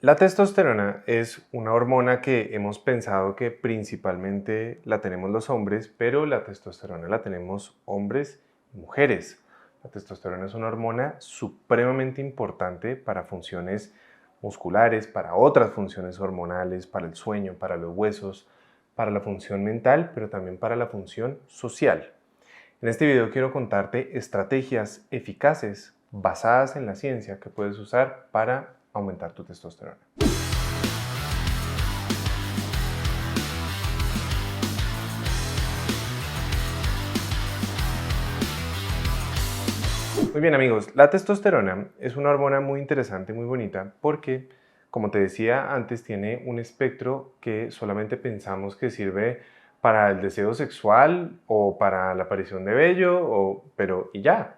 La testosterona es una hormona que hemos pensado que principalmente la tenemos los hombres, pero la testosterona la tenemos hombres y mujeres. La testosterona es una hormona supremamente importante para funciones musculares, para otras funciones hormonales, para el sueño, para los huesos, para la función mental, pero también para la función social. En este video quiero contarte estrategias eficaces basadas en la ciencia que puedes usar para aumentar tu testosterona. Muy bien amigos, la testosterona es una hormona muy interesante, muy bonita, porque como te decía antes tiene un espectro que solamente pensamos que sirve para el deseo sexual o para la aparición de vello, pero y ya.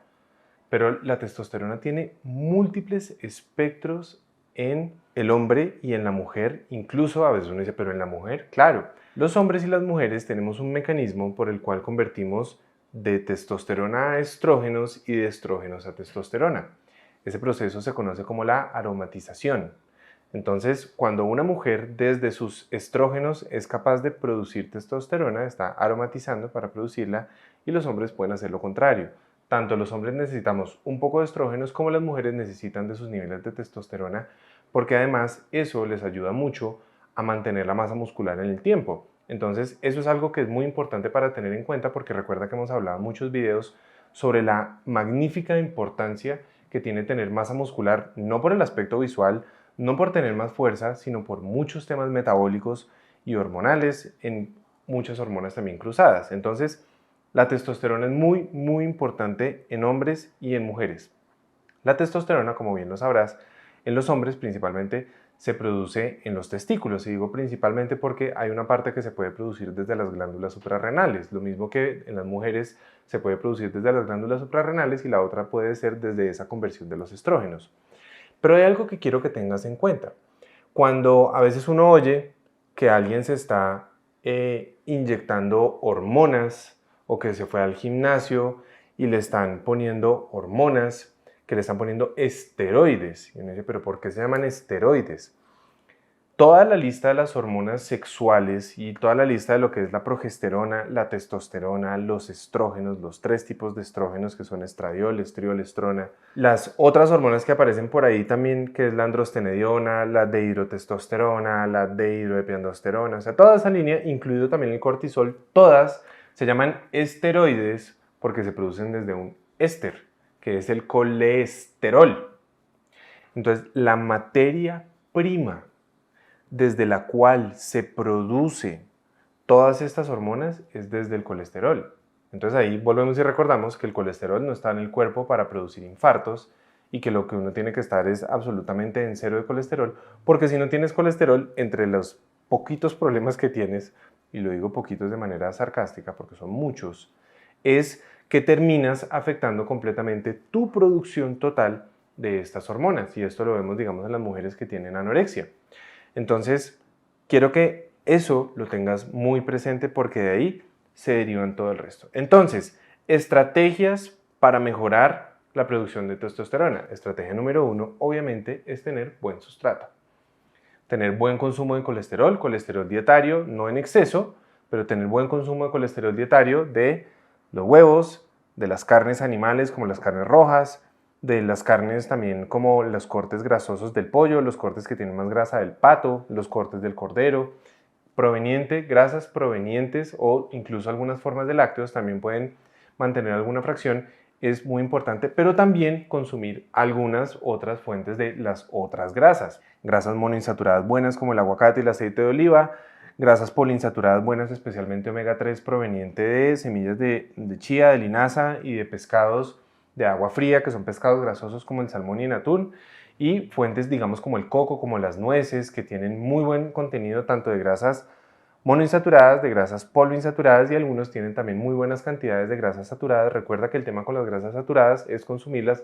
Pero la testosterona tiene múltiples espectros en el hombre y en la mujer. Incluso a veces uno dice, pero en la mujer, claro. Los hombres y las mujeres tenemos un mecanismo por el cual convertimos de testosterona a estrógenos y de estrógenos a testosterona. Ese proceso se conoce como la aromatización. Entonces, cuando una mujer desde sus estrógenos es capaz de producir testosterona, está aromatizando para producirla, y los hombres pueden hacer lo contrario. Tanto los hombres necesitamos un poco de estrógenos como las mujeres necesitan de sus niveles de testosterona, porque además eso les ayuda mucho a mantener la masa muscular en el tiempo. Entonces, eso es algo que es muy importante para tener en cuenta, porque recuerda que hemos hablado en muchos videos sobre la magnífica importancia que tiene tener masa muscular, no por el aspecto visual, no por tener más fuerza, sino por muchos temas metabólicos y hormonales, en muchas hormonas también cruzadas. Entonces, la testosterona es muy importante en hombres y en mujeres. La testosterona, como bien lo sabrás, en los hombres principalmente se produce en los testículos, y digo principalmente porque hay una parte que se puede producir desde las glándulas suprarrenales, lo mismo que en las mujeres se puede producir desde las glándulas suprarrenales y la otra puede ser desde esa conversión de los estrógenos. Pero hay algo que quiero que tengas en cuenta. Cuando a veces uno oye que alguien se está inyectando hormonas o que se fue al gimnasio y le están poniendo hormonas, que le están poniendo esteroides. Y uno dice, ¿pero por qué se llaman esteroides? Toda la lista de las hormonas sexuales y toda la lista de lo que es la progesterona, la testosterona, los estrógenos, los tres tipos de estrógenos que son estradiol, estriol, estrona, las otras hormonas que aparecen por ahí también, que es la androstenediona, la dehidrotestosterona, la dehidroepiandrosterona, o sea, toda esa línea, incluido también el cortisol, todas se llaman esteroides porque se producen desde un éster, que es el colesterol. Entonces, la materia prima desde la cual se produce todas estas hormonas es desde el colesterol. Entonces ahí volvemos y recordamos que el colesterol no está en el cuerpo para producir infartos y que lo que uno tiene que estar es absolutamente en cero de colesterol, porque si no tienes colesterol, entre los poquitos problemas que tienes, y lo digo poquitos de manera sarcástica porque son muchos, es que terminas afectando completamente tu producción total de estas hormonas, y esto lo vemos, digamos, en las mujeres que tienen anorexia. Entonces, quiero que eso lo tengas muy presente porque de ahí se derivan todo el resto. Entonces, estrategias para mejorar la producción de testosterona. Estrategia número 1, obviamente, es tener buen sustrato. Tener buen consumo de colesterol dietario, no en exceso, pero tener buen consumo de colesterol dietario de los huevos, de las carnes animales como las carnes rojas, de las carnes también como los cortes grasosos del pollo, los cortes que tienen más grasa del pato, los cortes del cordero, grasas provenientes o incluso algunas formas de lácteos también pueden mantener alguna fracción, es muy importante, pero también consumir algunas otras fuentes de las otras grasas. Grasas monoinsaturadas buenas como el aguacate y el aceite de oliva, grasas poliinsaturadas buenas, especialmente omega 3 proveniente de semillas de chía, de linaza y de pescados de agua fría, que son pescados grasosos como el salmón y el atún, y fuentes, digamos, como el coco, como las nueces, que tienen muy buen contenido tanto de grasas monoinsaturadas, de grasas poliinsaturadas, y algunos tienen también muy buenas cantidades de grasas saturadas. Recuerda que el tema con las grasas saturadas es consumirlas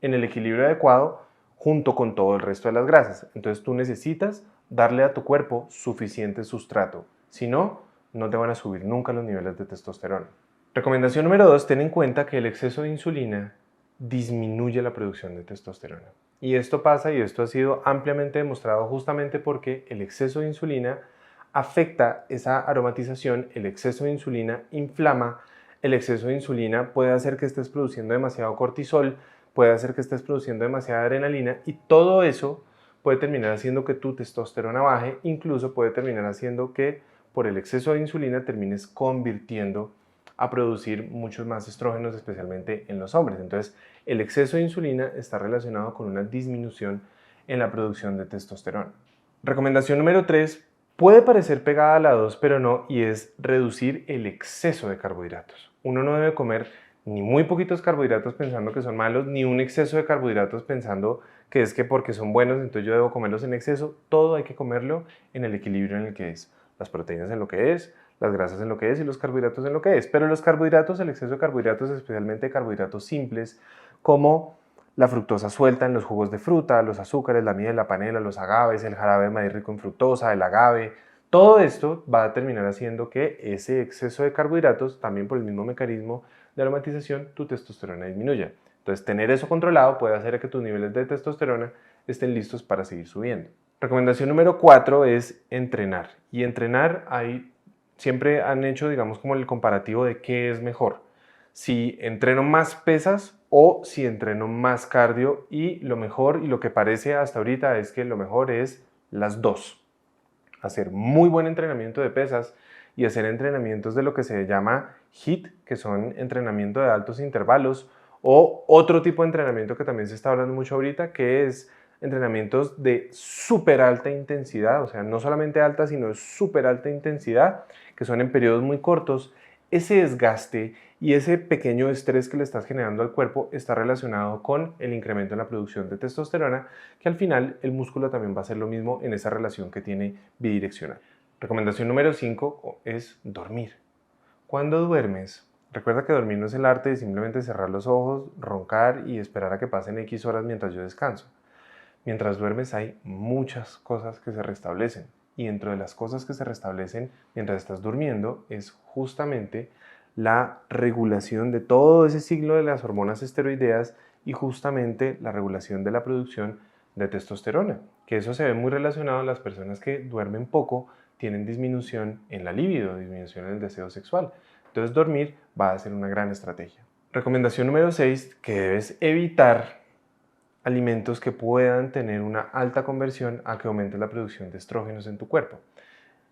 en el equilibrio adecuado junto con todo el resto de las grasas. Entonces tú necesitas darle a tu cuerpo suficiente sustrato. Si no, no te van a subir nunca los niveles de testosterona. Recomendación número 2, ten en cuenta que el exceso de insulina disminuye la producción de testosterona. Y esto pasa y esto ha sido ampliamente demostrado justamente porque el exceso de insulina afecta esa aromatización, el exceso de insulina inflama, el exceso de insulina puede hacer que estés produciendo demasiado cortisol, puede hacer que estés produciendo demasiada adrenalina y todo eso puede terminar haciendo que tu testosterona baje, incluso puede terminar haciendo que por el exceso de insulina termines convirtiendo a producir muchos más estrógenos, especialmente en los hombres. Entonces, el exceso de insulina está relacionado con una disminución en la producción de testosterona. Recomendación número 3 puede parecer pegada a la 2, pero no, y es reducir el exceso de carbohidratos. Uno no debe comer ni muy poquitos carbohidratos pensando que son malos, ni un exceso de carbohidratos pensando que es que porque son buenos, entonces yo debo comerlos en exceso. Todo hay que comerlo en el equilibrio en el que es. Las proteínas en lo que es, las grasas en lo que es y los carbohidratos en lo que es. Pero los carbohidratos, el exceso de carbohidratos, especialmente carbohidratos simples, como la fructosa suelta en los jugos de fruta, los azúcares, la miel, la panela, los agaves, el jarabe de maíz rico en fructosa, el agave, todo esto va a terminar haciendo que ese exceso de carbohidratos, también por el mismo mecanismo de aromatización, tu testosterona disminuya. Entonces, tener eso controlado puede hacer que tus niveles de testosterona estén listos para seguir subiendo. Recomendación número 4 es entrenar. Y entrenar, ahí siempre han hecho, digamos, como el comparativo de qué es mejor. Si entreno más pesas o si entreno más cardio, y lo mejor y lo que parece hasta ahorita es que lo mejor es las dos. Hacer muy buen entrenamiento de pesas y hacer entrenamientos de lo que se llama HIIT, que son entrenamiento de altos intervalos, o otro tipo de entrenamiento que también se está hablando mucho ahorita, que es entrenamientos de súper alta intensidad, o sea, no solamente alta, sino súper alta intensidad, que son en periodos muy cortos. Ese desgaste y ese pequeño estrés que le estás generando al cuerpo está relacionado con el incremento en la producción de testosterona, que al final el músculo también va a hacer lo mismo en esa relación que tiene bidireccional. Recomendación número 5 es dormir. Cuando duermes, recuerda que dormir no es el arte de simplemente cerrar los ojos, roncar y esperar a que pasen X horas mientras yo descanso. Mientras duermes hay muchas cosas que se restablecen, y dentro de las cosas que se restablecen mientras estás durmiendo es justamente la regulación de todo ese ciclo de las hormonas esteroideas y justamente la regulación de la producción de testosterona, que eso se ve muy relacionado a las personas que duermen poco, tienen disminución en la libido, disminución en el deseo sexual. Entonces dormir va a ser una gran estrategia. Recomendación número 6, que debes evitar alimentos que puedan tener una alta conversión a que aumente la producción de estrógenos en tu cuerpo,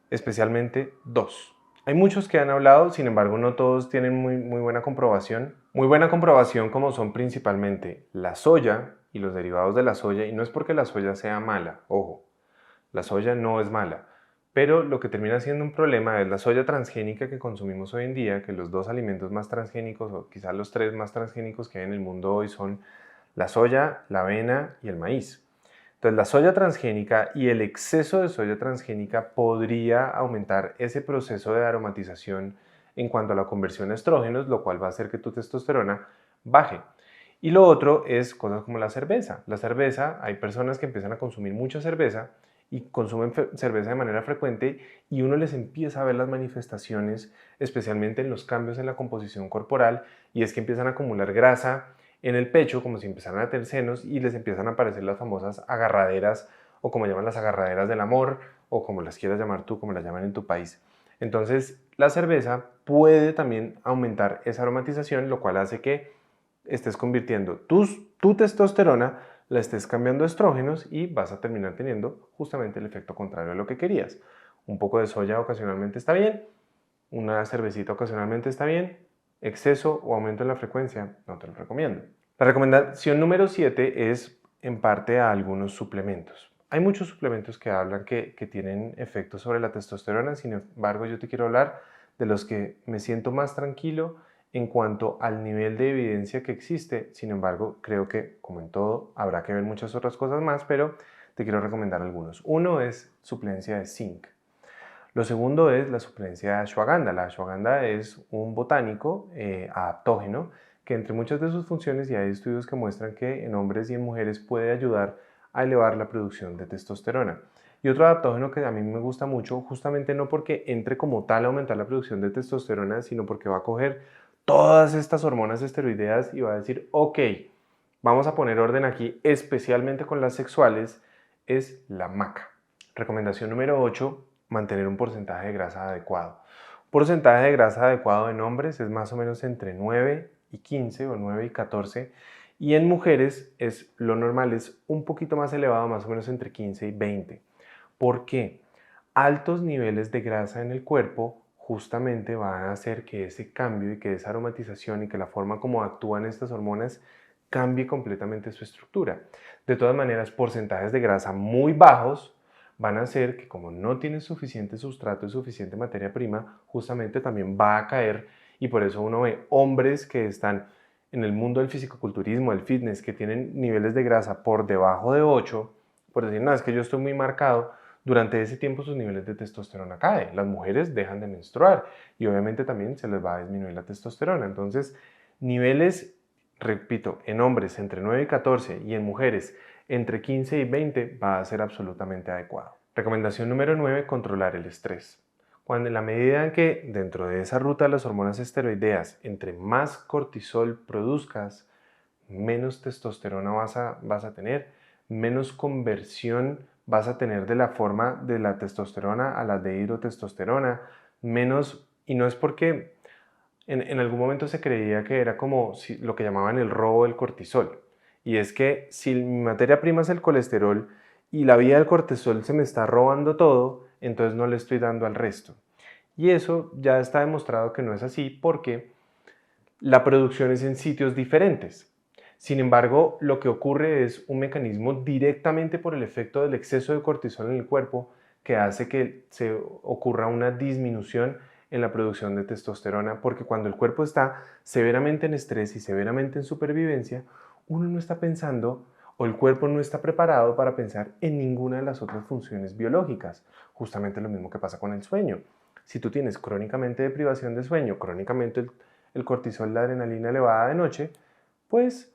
especialmente dos. Hay muchos que han hablado, sin embargo no todos tienen muy buena comprobación. Muy buena comprobación como son principalmente la soya y los derivados de la soya, y no es porque la soya sea mala, ojo, la soya no es mala, pero lo que termina siendo un problema es la soya transgénica que consumimos hoy en día, que los dos alimentos más transgénicos, o quizás los tres más transgénicos que hay en el mundo hoy, son la soya, la avena y el maíz. Entonces, la soya transgénica y el exceso de soya transgénica podría aumentar ese proceso de aromatización en cuanto a la conversión a estrógenos, lo cual va a hacer que tu testosterona baje. Y lo otro es cosas como la cerveza. La cerveza, hay personas que empiezan a consumir mucha cerveza y consumen cerveza de manera frecuente, y uno les empieza a ver las manifestaciones, especialmente en los cambios en la composición corporal, y es que empiezan a acumular grasa en el pecho, como si empezaran a tener senos, y les empiezan a aparecer las famosas agarraderas, o como llaman las agarraderas del amor, o como las quieras llamar tú, como las llaman en tu país. Entonces, la cerveza puede también aumentar esa aromatización, lo cual hace que estés convirtiendo tu testosterona, la estés cambiando a estrógenos, y vas a terminar teniendo justamente el efecto contrario a lo que querías. Un poco de soya ocasionalmente está bien, una cervecita ocasionalmente está bien, exceso o aumento en la frecuencia no te lo recomiendo. La recomendación número 7 es en parte a algunos suplementos. Hay muchos suplementos que hablan que tienen efectos sobre la testosterona, sin embargo yo te quiero hablar de los que me siento más tranquilo en cuanto al nivel de evidencia que existe. Sin embargo, creo que, como en todo, habrá que ver muchas otras cosas más, pero te quiero recomendar algunos. Uno es suplencia de zinc. Lo segundo es la suplencia de ashwagandha. La ashwagandha es un botánico adaptógeno que, entre muchas de sus funciones, y hay estudios que muestran que en hombres y en mujeres puede ayudar a elevar la producción de testosterona. Y otro adaptógeno que a mí me gusta mucho, justamente no porque entre como tal a aumentar la producción de testosterona, sino porque va a coger todas estas hormonas esteroideas y va a decir, ok, vamos a poner orden aquí, especialmente con las sexuales, es la maca. Recomendación número 8, mantener un porcentaje de grasa adecuado. Porcentaje de grasa adecuado en hombres es más o menos entre 9 y 15 o 9 y 14 y en mujeres lo normal es un poquito más elevado, más o menos entre 15 y 20. ¿Por qué? Altos niveles de grasa en el cuerpo justamente van a hacer que ese cambio y que esa aromatización y que la forma como actúan estas hormonas cambie completamente su estructura. De todas maneras, porcentajes de grasa muy bajos van a hacer que como no tienes suficiente sustrato y suficiente materia prima, justamente también va a caer y por eso uno ve hombres que están en el mundo del fisicoculturismo, del fitness, que tienen niveles de grasa por debajo de 8, por decir, no, es que yo estoy muy marcado, durante ese tiempo sus niveles de testosterona caen, las mujeres dejan de menstruar y obviamente también se les va a disminuir la testosterona. Entonces, niveles, repito, en hombres entre 9 y 14 y en mujeres entre 15 y 20 va a ser absolutamente adecuado. Recomendación número 9, controlar el estrés. Cuando en la medida en que dentro de esa ruta de las hormonas esteroideas, entre más cortisol produzcas, menos testosterona vas a tener, menos conversión vas a tener de la forma de la testosterona a la de hidrotestosterona, menos, y no es porque en algún momento se creía que era como lo que llamaban el robo del cortisol. Y es que si mi materia prima es el colesterol y la vía del cortisol se me está robando todo, entonces no le estoy dando al resto. Y eso ya está demostrado que no es así porque la producción es en sitios diferentes. Sin embargo, lo que ocurre es un mecanismo directamente por el efecto del exceso de cortisol en el cuerpo que hace que se ocurra una disminución en la producción de testosterona, porque cuando el cuerpo está severamente en estrés y severamente en supervivencia, uno no está pensando o el cuerpo no está preparado para pensar en ninguna de las otras funciones biológicas. Justamente lo mismo que pasa con el sueño. Si tú tienes crónicamente deprivación de sueño, crónicamente el cortisol, la adrenalina elevada de noche, pues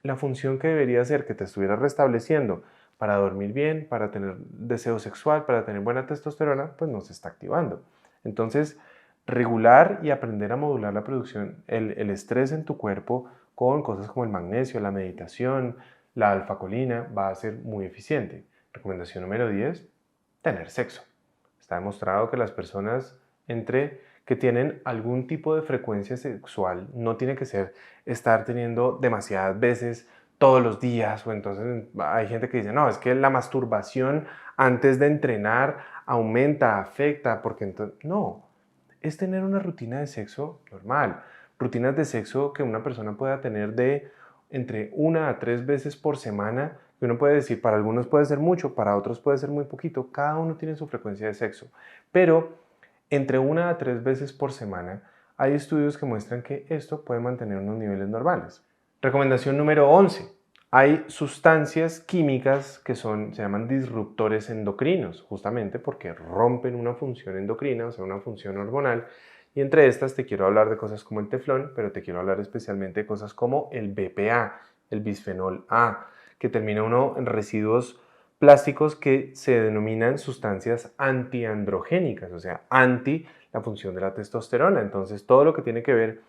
la función que debería ser que te estuviera restableciendo para dormir bien, para tener deseo sexual, para tener buena testosterona, pues no se está activando. Entonces, regular y aprender a modular la producción, el estrés en tu cuerpo con cosas como el magnesio, la meditación, la alfacolina, va a ser muy eficiente. Recomendación número 10, tener sexo. Está demostrado que las personas que tienen algún tipo de frecuencia sexual, no tiene que ser estar teniendo demasiadas veces todos los días, o entonces hay gente que dice, no, es que la masturbación antes de entrenar aumenta, afecta, porque entonces, no, es tener una rutina de sexo normal, rutinas de sexo que una persona pueda tener de entre 1 a 3 veces por semana, que uno puede decir, para algunos puede ser mucho, para otros puede ser muy poquito, cada uno tiene su frecuencia de sexo, pero entre 1 a 3 veces por semana hay estudios que muestran que esto puede mantener unos niveles normales. Recomendación número 11. Hay sustancias químicas que se llaman disruptores endocrinos, justamente porque rompen una función endocrina, o sea, una función hormonal. Y entre estas te quiero hablar de cosas como el teflón, pero te quiero hablar especialmente de cosas como el BPA, el bisfenol A, que termina uno en residuos plásticos que se denominan sustancias antiandrogénicas, o sea, anti la función de la testosterona. Entonces, todo lo que tiene que ver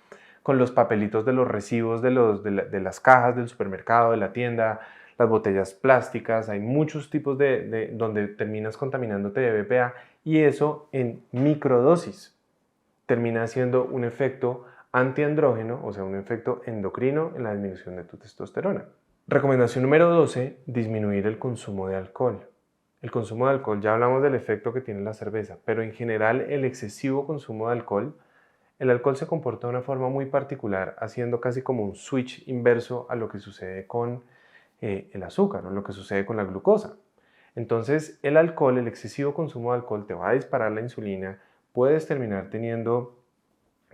con los papelitos de los recibos de las cajas del supermercado, de la tienda, las botellas plásticas, hay muchos tipos donde terminas contaminándote de BPA y eso en microdosis termina siendo un efecto antiandrógeno, o sea, un efecto endocrino en la disminución de tu testosterona. Recomendación número 12, disminuir el consumo de alcohol. El consumo de alcohol, ya hablamos del efecto que tiene la cerveza, pero en general el excesivo consumo de alcohol, el alcohol se comporta de una forma muy particular, haciendo casi como un switch inverso a lo que sucede con el azúcar o lo que sucede con la glucosa. Entonces, el alcohol, el excesivo consumo de alcohol te va a disparar la insulina, puedes terminar teniendo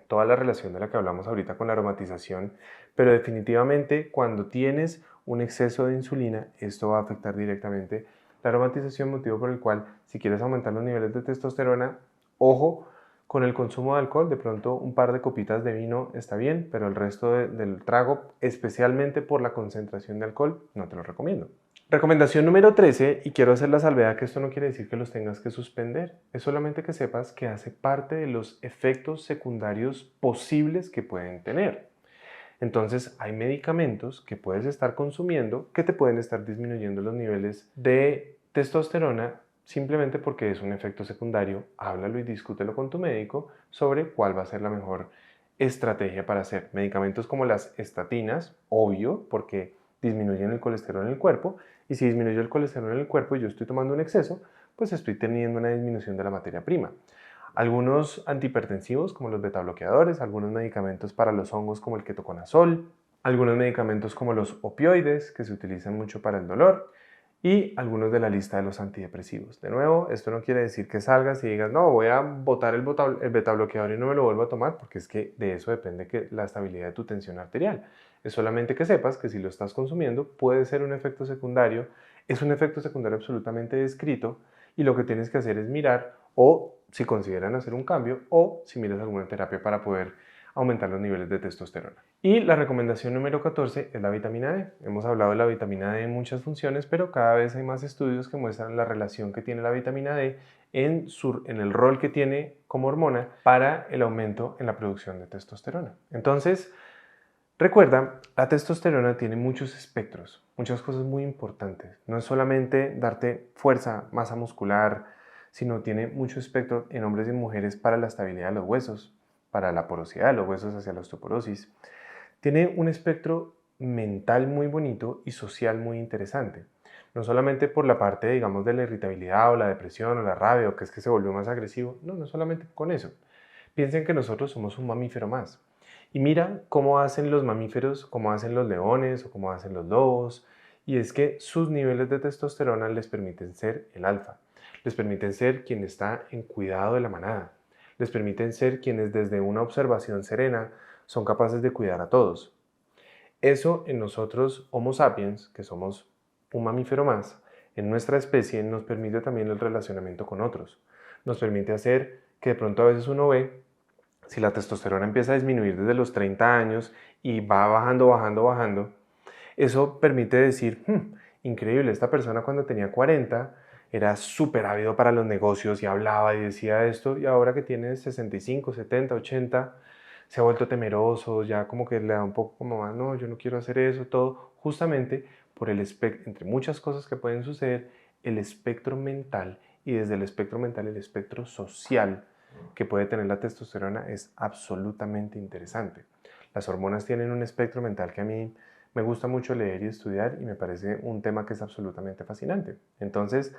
toda la relación de la que hablamos ahorita con la aromatización, pero definitivamente cuando tienes un exceso de insulina, esto va a afectar directamente la aromatización, motivo por el cual si quieres aumentar los niveles de testosterona, ojo con el consumo de alcohol, de pronto un par de copitas de vino está bien, pero el resto del trago, especialmente por la concentración de alcohol, no te lo recomiendo. Recomendación número 13, y quiero hacer la salvedad que esto no quiere decir que los tengas que suspender, es solamente que sepas que hace parte de los efectos secundarios posibles que pueden tener. Entonces hay medicamentos que puedes estar consumiendo que te pueden estar disminuyendo los niveles de testosterona simplemente porque es un efecto secundario. Háblalo y discútelo con tu médico sobre cuál va a ser la mejor estrategia para hacer. Medicamentos como las estatinas, obvio, porque disminuyen el colesterol en el cuerpo, y si disminuye el colesterol en el cuerpo y yo estoy tomando un exceso, pues estoy teniendo una disminución de la materia prima. Algunos antihipertensivos como los betabloqueadores, algunos medicamentos para los hongos como el ketoconazol, algunos medicamentos como los opioides que se utilizan mucho para el dolor y algunos de la lista de los antidepresivos. De nuevo, esto no quiere decir que salgas y digas, no, voy a botar el betabloqueador y no me lo vuelvo a tomar, porque es que de eso depende la estabilidad de tu tensión arterial. Es solamente que sepas que si lo estás consumiendo puede ser un efecto secundario, es un efecto secundario absolutamente descrito y lo que tienes que hacer es mirar o si consideran hacer un cambio o si miras alguna terapia para poder aumentar los niveles de testosterona. Y la recomendación número 14 es la vitamina D. Hemos hablado de la vitamina D en muchas funciones, pero cada vez hay más estudios que muestran la relación que tiene la vitamina D en el rol que tiene como hormona para el aumento en la producción de testosterona. Entonces, recuerda, la testosterona tiene muchos espectros, muchas cosas muy importantes. No es solamente darte fuerza, masa muscular, sino tiene mucho espectro en hombres y mujeres para la estabilidad de los huesos, para la porosidad de los huesos hacia la osteoporosis. Tiene un espectro mental muy bonito y social muy interesante. No solamente por la parte, digamos, de la irritabilidad o la depresión o la rabia o que es que se volvió más agresivo. No, no solamente con eso. Piensen que nosotros somos un mamífero más. Y mira cómo hacen los mamíferos, cómo hacen los leones o cómo hacen los lobos. Y es que sus niveles de testosterona les permiten ser el alfa. Les permiten ser quien está en cuidado de la manada. Les permiten ser quienes desde una observación serena son capaces de cuidar a todos. Eso en nosotros, Homo sapiens, que somos un mamífero más, en nuestra especie nos permite también el relacionamiento con otros. Nos permite hacer que de pronto a veces uno ve, si la testosterona empieza a disminuir desde los 30 años y va bajando, bajando, bajando, eso permite decir, increíble, esta persona cuando tenía 40 era súper ávido para los negocios y hablaba y decía esto, y ahora que tiene 65, 70, 80, se ha vuelto temeroso, ya como que le da un poco como más, no, yo no quiero hacer eso, todo, justamente por el espectro, entre muchas cosas que pueden suceder, el espectro mental y desde el espectro mental el espectro social que puede tener la testosterona es absolutamente interesante. Las hormonas tienen un espectro mental que a mí me gusta mucho leer y estudiar y me parece un tema que es absolutamente fascinante. Entonces,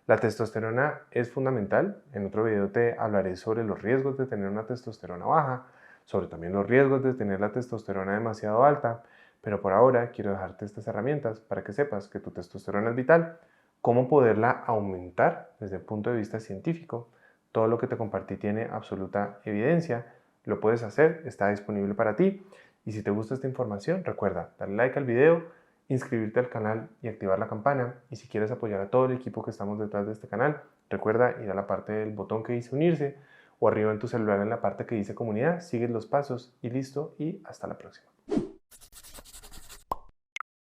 la testosterona es fundamental. En otro video te hablaré sobre los riesgos de tener una testosterona baja, sobre también los riesgos de tener la testosterona demasiado alta, pero por ahora quiero dejarte estas herramientas para que sepas que tu testosterona es vital, cómo poderla aumentar desde el punto de vista científico. Todo lo que te compartí tiene absoluta evidencia, lo puedes hacer, está disponible para ti. Y si te gusta esta información, recuerda darle like al video, inscribirte al canal y activar la campana. Y si quieres apoyar a todo el equipo que estamos detrás de este canal, recuerda ir a la parte del botón que dice unirse o arriba en tu celular en la parte que dice comunidad, sigues los pasos y listo y hasta la próxima.